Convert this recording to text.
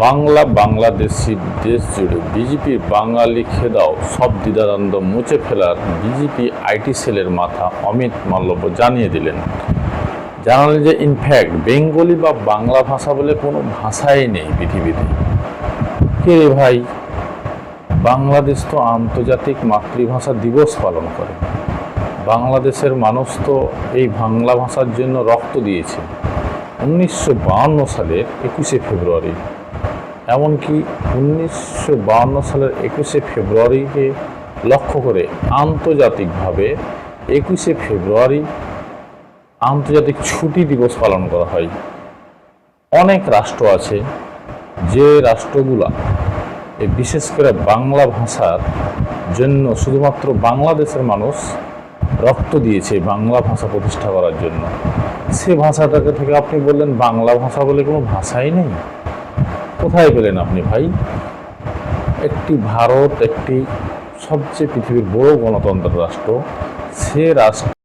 বাংলাদেশি দেশ জুড়ে বিজেপির বাঙালি খেদাও সব দ্বিধাদ্বন্দ্ব মুছে ফেলার বিজেপি আইটি সেলের মাথা অমিত মালব্য জানিয়ে দিলেন। জানালেন যে ইনফ্যাক্ট বেঙ্গলি বা বাংলা ভাষা বলে কোনো ভাষাই নেই পৃথিবীতে। কে রে ভাই, বাংলাদেশ তো আন্তর্জাতিক মাতৃভাষা দিবস পালন করে। বাংলাদেশের মানুষ তো এই বাংলা ভাষার জন্য রক্ত দিয়েছে 1952 সালের 21শে ফেব্রুয়ারি। এমনকি 1952 সালের 21শে ফেব্রুয়ারিকে লক্ষ্য করে আন্তর্জাতিকভাবে 21শে ফেব্রুয়ারি আন্তর্জাতিক ছুটি দিবস পালন করা হয়। অনেক রাষ্ট্র আছে যে রাষ্ট্রগুলা বিশেষ করে বাংলা ভাষার জন্য শুধুমাত্র বাংলাদেশের মানুষ রক্ত দিয়েছে বাংলা ভাষা প্রতিষ্ঠা করার জন্য। সে ভাষাটাকে থেকে আপনি বললেন বাংলা ভাষা বলে কোনো ভাষাই নেই। কোথায় পেলেন আপনি ভাই? একটি ভারত একটি সবচেয়ে পৃথিবীর বড় গণতন্ত্র রাষ্ট্র, সে রাষ্ট্র